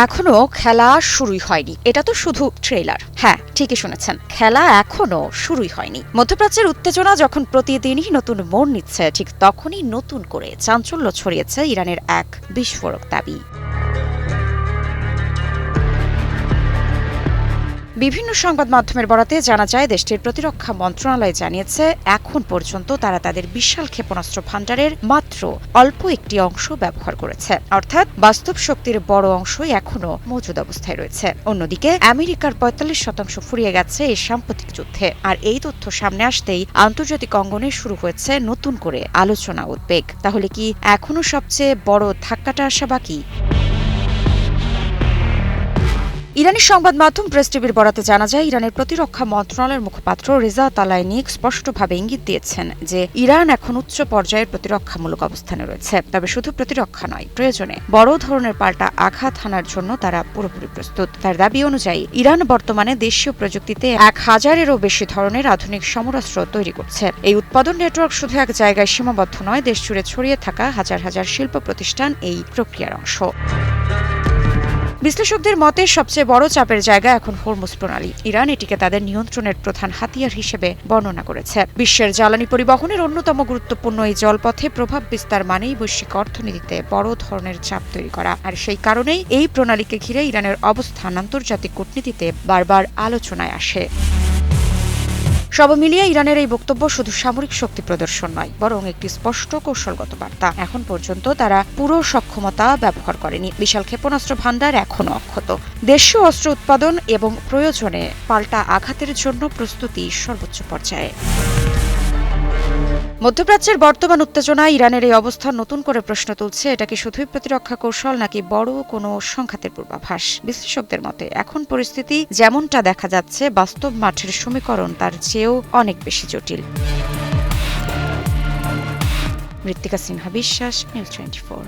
এখনো খেলা শুরুই হয়নি, এটা তো শুধু ট্রেলার। হ্যাঁ, ঠিকই শুনেছেন, খেলা এখনো শুরুই হয়নি। মধ্যপ্রাচ্যের উত্তেজনা যখন প্রতিদিনই নতুন মোড় নিচ্ছে, ঠিক তখনই নতুন করে চাঞ্চল্য ছড়িয়েছে ইরানের এক বিস্ফোরক দাবি। বিভিন্ন সংবাদ মাধ্যমের বরাতে জানা যায়, দেশটির প্রতিরক্ষা মন্ত্রণালয় জানিয়েছে এখন পর্যন্ত তারা তাদের বিশাল ক্ষেপণাস্ত্র ভাণ্ডারের মাত্র অল্প একটি অংশ ব্যবহার করেছে, অর্থাৎ বাস্তব শক্তির বড় অংশই এখনো মজুদ অবস্থায় রয়েছে। অন্যদিকে আমেরিকার ৪৫% ফুরিয়ে গেছে এই সাম্প্রতিক যুদ্ধে। আর এই তথ্য সামনে আসতেই আন্তর্জাতিক অঙ্গনে শুরু হয়েছে নতুন করে আলোচনা উদ্বেগ। তাহলে কি এখনো সবচেয়ে বড় ধাক্কাটা আসা বাকি? ইরানি সংবাদ মাধ্যম প্রেস টিভির বরাতে জানা যায়, ইরানের প্রতিরক্ষা মন্ত্রণালয়ের মুখপাত্র রেজা তালাইনিক স্পষ্টভাবে ইঙ্গিত দিয়েছেন যে ইরান এখন উচ্চ পর্যায়ের প্রতিরক্ষামূলক অবস্থানে রয়েছে। তবে শুধু প্রতিরক্ষা নয়, প্রয়োজনে বড় ধরনের পাল্টা আঘাত হানার জন্য তারা পুরোপুরি প্রস্তুত। তার দাবি অনুযায়ী ইরান বর্তমানে দেশীয় প্রযুক্তিতে ১,০০০-এরও বেশি ধরনের আধুনিক সমরাস্ত্র তৈরি করছে। এই উৎপাদন নেটওয়ার্ক শুধু এক জায়গায় সীমাবদ্ধ নয়, দেশ জুড়ে ছড়িয়ে থাকা হাজার হাজার শিল্প প্রতিষ্ঠান এই প্রক্রিয়ার অংশ। বিশ্লেষকদের মতে সবচেয়ে বড় চাপের জায়গা এখন হরমুজ প্রণালী। ইরান এটিকে তাদের নিয়ন্ত্রণের প্রধান হাতিয়ার হিসেবে বর্ণনা করেছে। বিশ্বের জ্বালানি পরিবহনের অন্যতম গুরুত্বপূর্ণ এই জলপথে প্রভাব বিস্তার মানেই বৈশ্বিক অর্থনীতিতে বড় ধরনের চাপ তৈরি করা। আর সেই কারণেই এই প্রণালীকে ঘিরে ইরানের অবস্থান আন্তর্জাতিক কূটনীতিতে বারবার আলোচনায় আসে। সব মিলিয়ে ইরানের এই বক্তব্য শুধু সামরিক শক্তি প্রদর্শন নয়, বরং একটি স্পষ্ট কৌশলগত বার্তা। এখন পর্যন্ত তারা পুরো সক্ষমতা ব্যবহার করেনি। বিশাল ক্ষেপণাস্ত্র ভাণ্ডার এখনও অক্ষত। দেশীয় অস্ত্র উৎপাদন এবং প্রয়োজনে পাল্টা আঘাতের জন্য প্রস্তুতি সর্বোচ্চ পর্যায়ে। মধ্যপ্রাচ্যের বর্তমান উত্তেজনা ইরানের এই অবস্থান নতুন করে প্রশ্ন তুলছে, এটা কি শুধুই প্রতিরক্ষা কৌশল নাকি বড় কোনো সংঘাতের পূর্বাভাস? বিশ্লেষকদের মতে এখন পরিস্থিতি যেমনটা দেখা যাচ্ছে, বাস্তব মাঠের সমীকরণ তার চেয়েও অনেক বেশি জটিল। মৃত্তিকা সিনহা বিশ্বাস, নিউজ 24।